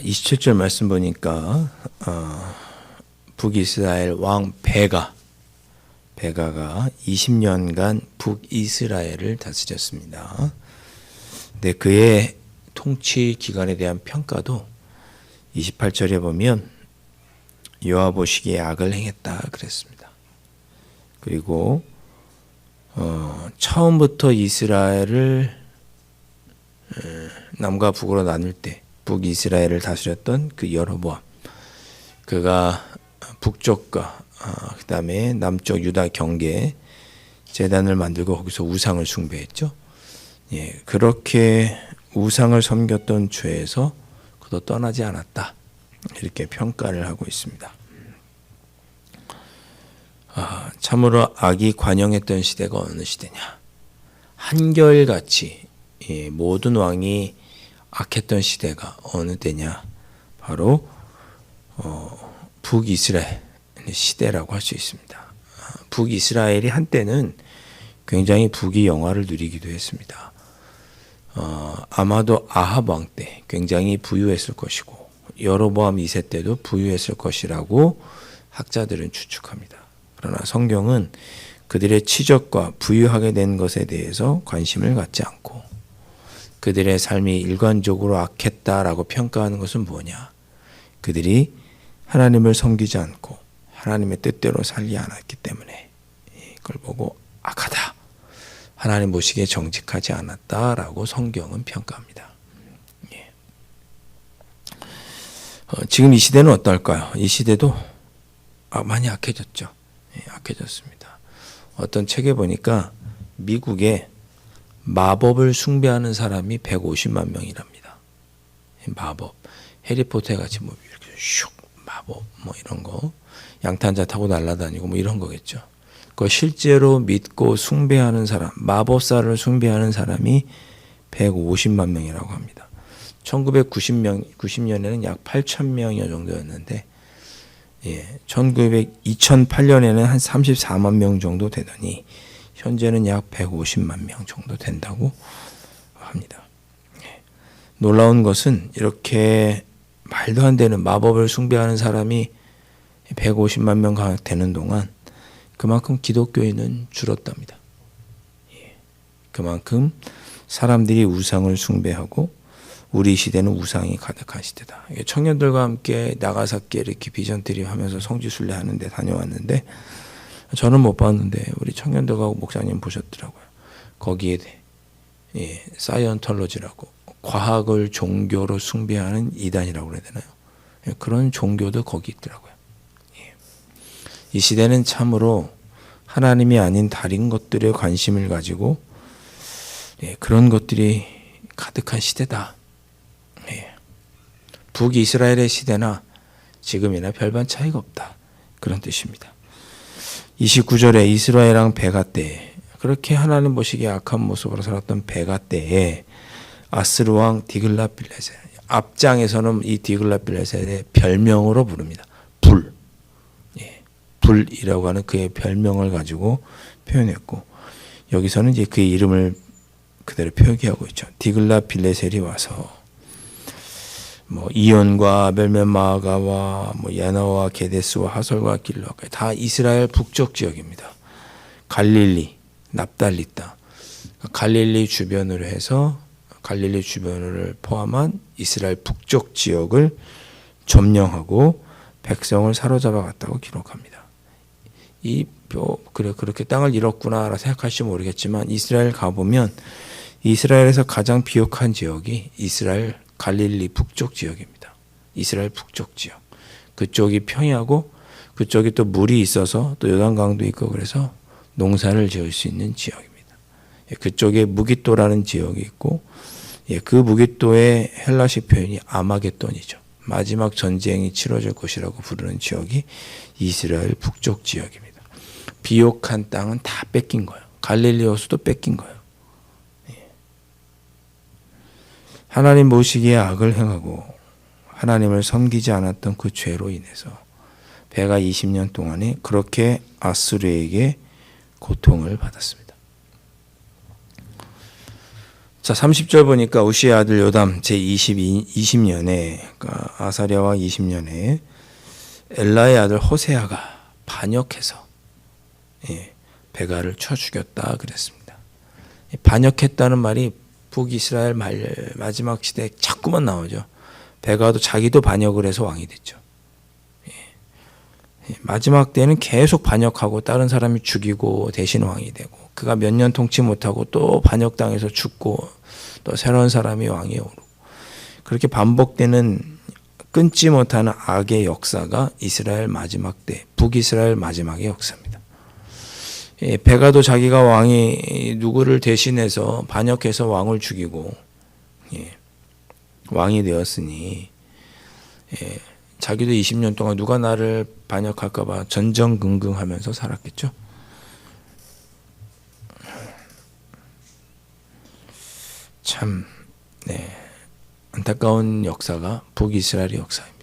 (27절) 말씀 보니까 북이스라엘 왕 베가가 20년간 북이스라엘을 다스렸습니다. 근데 그의 통치 기간에 대한 평가도 28절에 보면 여호와 보시기에 악을 행했다 그랬습니다. 그리고 처음부터 이스라엘을 남과 북으로 나눌 때 북이스라엘을 다스렸던 그 여로보암, 그가 북쪽과 그 다음에 남쪽 유다 경계에 제단을 만들고 거기서 우상을 숭배했죠. 그렇게 우상을 섬겼던 죄에서 그도 떠나지 않았다, 이렇게 평가를 하고 있습니다. 참으로 악이 관영했던 시대가 어느 시대냐? 한결같이 모든 왕이 악했던 시대가 어느 때냐? 바로 북이스라엘 시대라고 할 수 있습니다. 북이스라엘이 한때는 굉장히 북이 영화를 누리기도 했습니다. 아마도 아합 왕 때 굉장히 부유했을 것이고 여로보암 2세 때도 부유했을 것이라고 학자들은 추측합니다. 그러나 성경은 그들의 치적과 부유하게 된 것에 대해서 관심을 갖지 않고 그들의 삶이 일관적으로 악했다라고 평가하는 것은 뭐냐? 그들이 하나님을 섬기지 않고 하나님의 뜻대로 살지 않았기 때문에 그걸 보고 악하다, 하나님 보시기에 정직하지 않았다라고 성경은 평가합니다. 지금 이 시대는 어떨까요? 이 시대도 많이 악해졌죠. 악해졌습니다. 어떤 책에 보니까 미국에 마법을 숭배하는 사람이 150만 명이랍니다. 마법, 해리포터 같이 뭐 이렇게 슉 마법 뭐 이런 거, 양탄자 타고 날아다니고 뭐 이런 거겠죠. 그 실제로 믿고 숭배하는 사람, 마법사를 숭배하는 사람이 150만 명이라고 합니다. 1990년에는 약 8,000명여 정도였는데 2008년에는 한 34만 명 정도 되더니 현재는 약 150만 명 정도 된다고 합니다. 놀라운 것은 이렇게 말도 안 되는 마법을 숭배하는 사람이 150만 명 되는 동안 그만큼 기독교인은 줄었답니다. 그만큼 사람들이 우상을 숭배하고 우리 시대는 우상이 가득한 시대다. 청년들과 함께 나가사키 이렇게 비전 트립하면서 성지순례 하는데 다녀왔는데 저는 못 봤는데 우리 청년들과 목사님 보셨더라고요. 거기에 사이언톨로지라고 과학을 종교로 숭배하는 이단이라고 그래야 되나요? 그런 종교도 거기 있더라고요. 이 시대는 참으로 하나님이 아닌 다른 것들에 관심을 가지고 그런 것들이 가득한 시대다. 북이스라엘의 시대나 지금이나 별반 차이가 없다, 그런 뜻입니다. 29절에 이스라엘 왕 베가 때에, 그렇게 하나님 보시기에 악한 모습으로 살았던 베가 때에 아스루 왕 디글랏빌레셀, 앞장에서는 이 디글랏빌레셀의 별명으로 부릅니다. 불이라고 하는 그의 별명을 가지고 표현했고, 여기서는 이제 그의 이름을 그대로 표기하고 있죠. 디글랏빌레셀이 와서 뭐 이온과 벨메마가와 뭐 야나와 게데스와 하솔과 길로까지 다 이스라엘 북쪽 지역입니다. 갈릴리, 납달리 땅, 갈릴리 주변으로 해서 갈릴리 주변을 포함한 이스라엘 북쪽 지역을 점령하고 백성을 사로잡아 갔다고 기록합니다. 그렇게 땅을 잃었구나라 생각하실지 모르겠지만 이스라엘 가보면 이스라엘에서 가장 비옥한 지역이 이스라엘 갈릴리 북쪽 지역입니다. 이스라엘 북쪽 지역. 그쪽이 평야고 그쪽이 또 물이 있어서 또 요단강도 있고 그래서 농사를 지을 수 있는 지역입니다. 그쪽에 무기또라는 지역이 있고 그 무기또의 헬라식 표현이 아마겟돈이죠. 마지막 전쟁이 치러질 곳이라고 부르는 지역이 이스라엘 북쪽 지역입니다. 비옥한 땅은 다 뺏긴 거예요. 갈릴리 호수도 뺏긴 거예요. 하나님 보시기에 악을 행하고 하나님을 섬기지 않았던 그 죄로 인해서 배가 20년 동안에 그렇게 아수르에게 고통을 받았습니다. 자, 30절 보니까 우시의 아들 요담 제20년에 그러니까 아사랴와 20년에 엘라의 아들 호세아가 반역해서 베가를 쳐 죽였다 그랬습니다. 반역했다는 말이 북이스라엘 마지막 시대에 자꾸만 나오죠. 베가도 자기도 반역을 해서 왕이 됐죠. 마지막 때는 계속 반역하고 다른 사람이 죽이고 대신 왕이 되고, 그가 몇 년 통치 못하고 또 반역당해서 죽고 또 새로운 사람이 왕이 오르고, 그렇게 반복되는 끊지 못하는 악의 역사가 이스라엘 마지막 때, 북이스라엘 마지막의 역사입니다. 베가도 자기가 왕이 누구를 대신해서 반역해서 왕을 죽이고 왕이 되었으니 자기도 20년 동안 누가 나를 반역할까 봐 전전긍긍하면서 살았겠죠. 참 안타까운 역사가 북이스라엘의 역사입니다.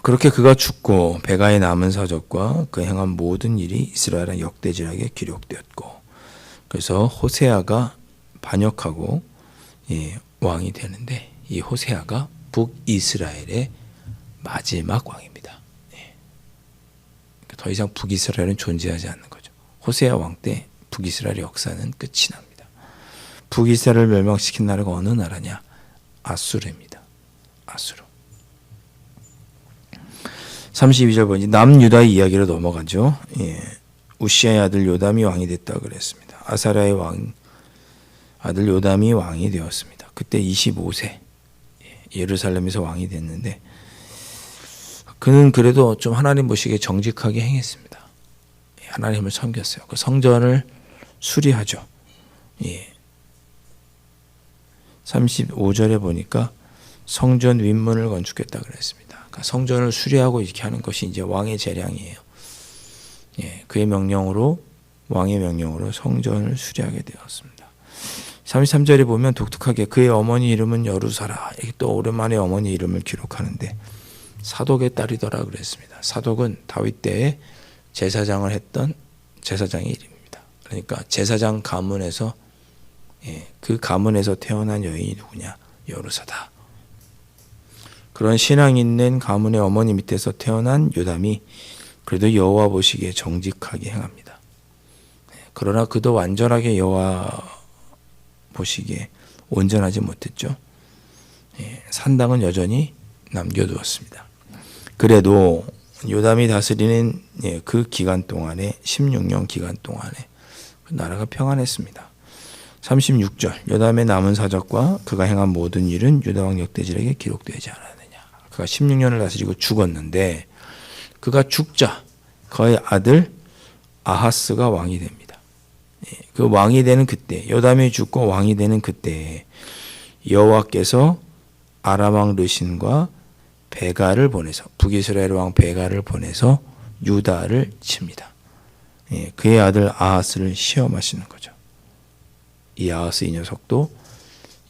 그렇게 그가 죽고 베가의 남은 사적과 그 행한 모든 일이 이스라엘의 역대지락에 기록되었고, 그래서 호세아가 반역하고 왕이 되는데, 이 호세아가 북이스라엘의 마지막 왕입니다. 더 이상 북이스라엘은 존재하지 않는 거죠. 호세아 왕 때 북이스라엘의 역사는 끝이 납니다. 북이스라엘을 멸망시킨 나라가 어느 나라냐? 아수르입니다. 아수르. 32절 보니 남유다의 이야기로 넘어가죠. 우시아의 아들 요담이 왕이 됐다고 그랬습니다. 아사랴의 아들 요담이 왕이 되었습니다. 그때 25세 예루살렘에서 왕이 됐는데, 그는 그래도 좀 하나님 보시기에 정직하게 행했습니다. 하나님을 섬겼어요. 그 성전을 수리하죠. 35절에 보니까 성전 윗문을 건축했다 그랬습니다. 그러니까 성전을 수리하고 이렇게 하는 것이 이제 왕의 재량이에요. 그의 명령으로, 왕의 명령으로 성전을 수리하게 되었습니다. 33절에 보면 독특하게 그의 어머니 이름은 여루사라, 이렇게 또 오랜만에 어머니 이름을 기록하는데 사독의 딸이더라 그랬습니다. 사독은 다윗 때에 제사장을 했던 제사장의 이름입니다. 그러니까 제사장 가문에서 그 가문에서 태어난 여인이 누구냐? 여루사다. 그런 신앙 있는 가문의 어머니 밑에서 태어난 요담이 그래도 여호와 보시기에 정직하게 행합니다. 그러나 그도 완전하게 여호와 보시기에 온전하지 못했죠. 산당은 여전히 남겨두었습니다. 그래도 요담이 다스리는 그 기간 동안에 16년 기간 동안에 그 나라가 평안했습니다. 36절 요담의 남은 사적과 그가 행한 모든 일은 유다왕 역대지락에 기록되지 않았느냐. 그가 16년을 다스리고 죽었는데, 그가 죽자 그의 아들 아하스가 왕이 됩니다. 그 왕이 되는 그때, 요담이 죽고 왕이 되는 그때 여호와께서 아람 왕 르신과 베가를 보내서, 북이스라엘 왕 베가를 보내서 유다를 칩니다. 그의 아들 아하스를 시험하시는 거죠. 이 아하스 이 녀석도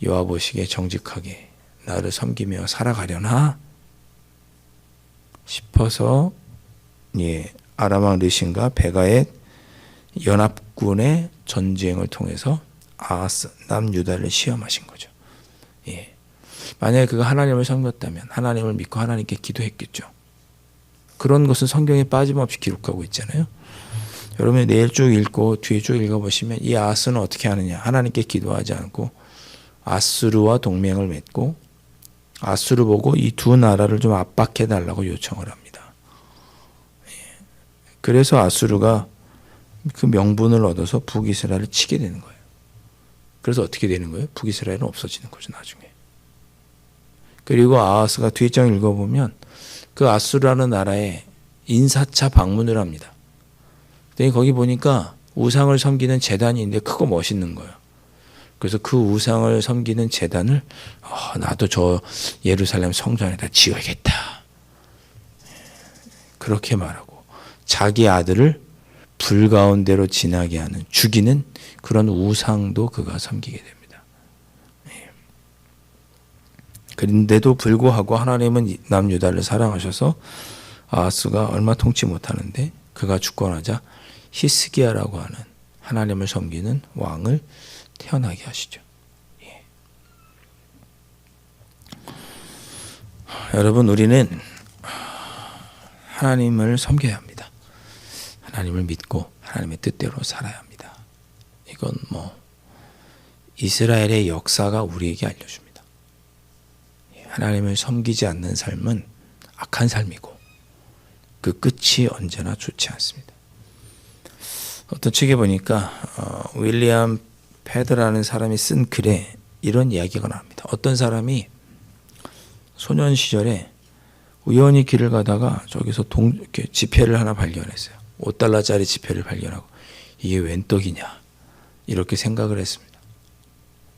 여호와 보시기에 정직하게 나를 섬기며 살아가려나 싶어서 아람 왕 르신과 베가의 연합군의 전쟁을 통해서 아하스 남유다를 시험하신 거죠. 만약에 그가 하나님을 섬겼다면 하나님을 믿고 하나님께 기도했겠죠. 그런 것은 성경에 빠짐없이 기록하고 있잖아요. 여러분이 내일 쭉 읽고 뒤에 쭉 읽어보시면 이 아하스는 어떻게 하느냐? 하나님께 기도하지 않고 아수르와 동맹을 맺고 아수르 보고 이 두 나라를 좀 압박해달라고 요청을 합니다. 그래서 아수르가 그 명분을 얻어서 북이스라엘을 치게 되는 거예요. 그래서 어떻게 되는 거예요? 북이스라엘은 없어지는 거죠, 나중에. 그리고 아하스가 뒤에 장 읽어보면 그 아수르라는 나라에 인사차 방문을 합니다. 근데 거기 보니까 우상을 섬기는 제단이 있는데 크고 멋있는 거예요. 그래서 그 우상을 섬기는 제단을 나도 저 예루살렘 성전에다 지어야겠다. 그렇게 말하고 자기 아들을 불 가운데로 지나게 하는, 죽이는 그런 우상도 그가 섬기게 됩니다. 그런데도 불구하고 하나님은 남유다를 사랑하셔서 아하스가 얼마 통치 못하는데 그가 죽고 나자 히스기야라고 하는 하나님을 섬기는 왕을 태어나게 하시죠. 예. 여러분, 우리는 하나님을 섬겨야 합니다. 하나님을 믿고 하나님의 뜻대로 살아야 합니다. 이건 이스라엘의 역사가 우리에게 알려줍니다. 하나님을 섬기지 않는 삶은 악한 삶이고 그 끝이 언제나 좋지 않습니다. 어떤 책에 보니까 윌리엄 패드라는 사람이 쓴 글에 이런 이야기가 나옵니다. 어떤 사람이 소년 시절에 우연히 길을 가다가 저기서 이렇게 지폐를 하나 발견했어요. 5달러짜리 지폐를 발견하고 이게 웬 떡이냐 이렇게 생각을 했습니다.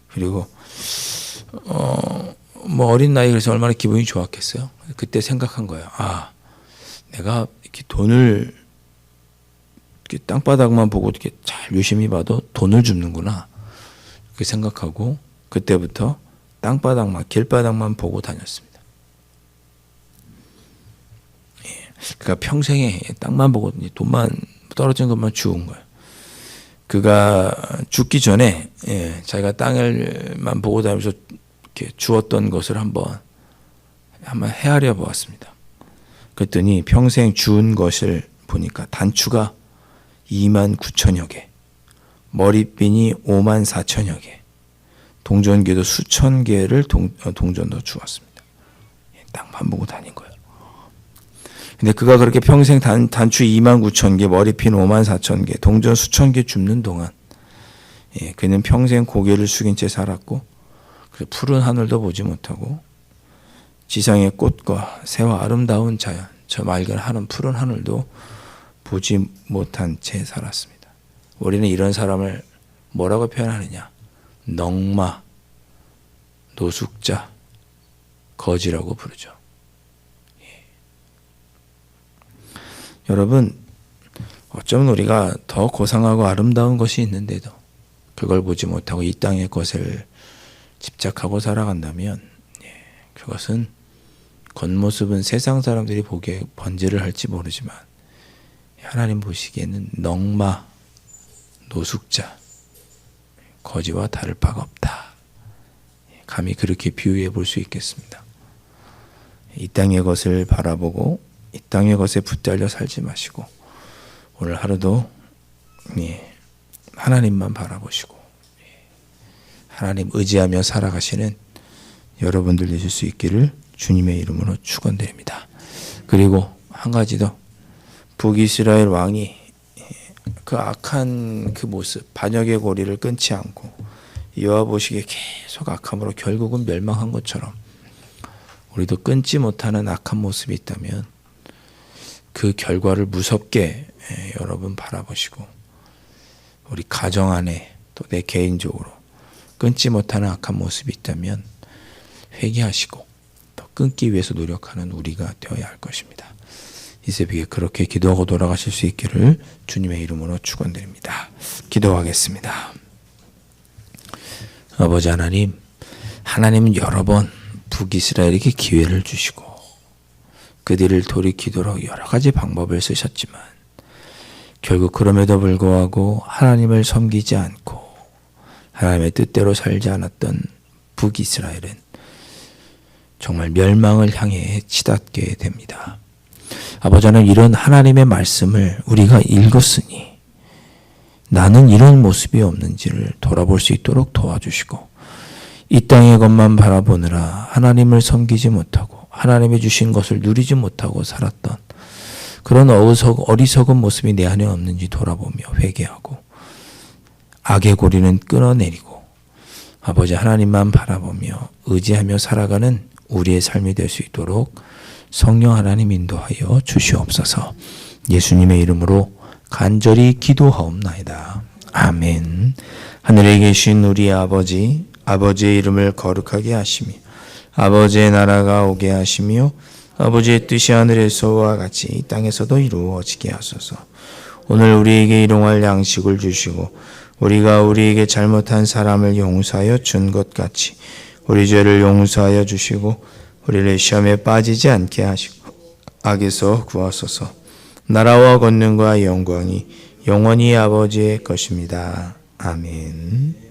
그리고 어린 나이 그래서 얼마나 기분이 좋았겠어요. 그때 생각한 거예요. 내가 이렇게 돈을 이렇게 땅바닥만 보고 이렇게 잘 유심히 봐도 돈을 줍는구나. 그렇게 생각하고 그때부터 땅바닥만 길바닥만 보고 다녔습니다. 그가 평생에 땅만 보고 돈만 떨어진 것만 주운 거예요. 그가 죽기 전에 자기가 땅을만 보고 다니면서 이렇게 주었던 것을 한번 헤아려 보았습니다. 그랬더니 평생 주운 것을 보니까 단추가 29,000여 개, 머리핀이 54,000여 개, 동전기도 수천 개를 동전도 주었습니다. 땅만 보고 다닌 거예요. 근데 그가 그렇게 평생 단추 29,000개, 머리핀 54,000개, 동전 수천 개 줍는 동안 그는 평생 고개를 숙인 채 살았고 푸른 하늘도 보지 못하고 지상의 꽃과 새와 아름다운 자연, 저 맑은 하늘, 푸른 하늘도 보지 못한 채 살았습니다. 우리는 이런 사람을 뭐라고 표현하느냐? 넝마, 노숙자, 거지라고 부르죠. 여러분, 어쩌면 우리가 더 고상하고 아름다운 것이 있는데도 그걸 보지 못하고 이 땅의 것을 집착하고 살아간다면 그것은 겉모습은 세상 사람들이 보기에 번지를 할지 모르지만 하나님 보시기에는 넝마, 노숙자, 거지와 다를 바가 없다. 감히 그렇게 비유해 볼 수 있겠습니다. 이 땅의 것을 바라보고 이 땅의 것에 붙들려 살지 마시고 오늘 하루도 하나님만 바라보시고 하나님 의지하며 살아가시는 여러분들 되실 수 있기를 주님의 이름으로 축원드립니다. 그리고 한 가지 더, 북이스라엘 왕이 그 악한 그 모습, 반역의 고리를 끊지 않고 여호와 보시기에 계속 악함으로 결국은 멸망한 것처럼 우리도 끊지 못하는 악한 모습이 있다면 그 결과를 무섭게 여러분 바라보시고 우리 가정 안에 또 내 개인적으로 끊지 못하는 악한 모습이 있다면 회개하시고 더 끊기 위해서 노력하는 우리가 되어야 할 것입니다. 이 새벽에 그렇게 기도하고 돌아가실 수 있기를 주님의 이름으로 축원드립니다. 기도하겠습니다. 아버지 하나님, 하나님은 여러 번 북이스라엘에게 기회를 주시고 그들을 돌이키도록 여러 가지 방법을 쓰셨지만 결국 그럼에도 불구하고 하나님을 섬기지 않고 하나님의 뜻대로 살지 않았던 북이스라엘은 정말 멸망을 향해 치닫게 됩니다. 아버지 하나님, 이런 하나님의 말씀을 우리가 읽었으니 나는 이런 모습이 없는지를 돌아볼 수 있도록 도와주시고 이 땅의 것만 바라보느라 하나님을 섬기지 못하고 하나님이 주신 것을 누리지 못하고 살았던 그런 어리석은 모습이 내 안에 없는지 돌아보며 회개하고 악의 고리는 끊어내리고 아버지 하나님만 바라보며 의지하며 살아가는 우리의 삶이 될 수 있도록 성령 하나님 인도하여 주시옵소서. 예수님의 이름으로 간절히 기도하옵나이다. 아멘. 하늘에 계신 우리 아버지, 아버지의 이름을 거룩하게 하시며 아버지의 나라가 오게 하시며 아버지의 뜻이 하늘에서와 같이 이 땅에서도 이루어지게 하소서. 오늘 우리에게 일용할 양식을 주시고 우리가 우리에게 잘못한 사람을 용서하여 준 것 같이 우리 죄를 용서하여 주시고 우리를 시험에 빠지지 않게 하시고 악에서 구하소서. 나라와 권능과 영광이 영원히 아버지의 것입니다. 아멘.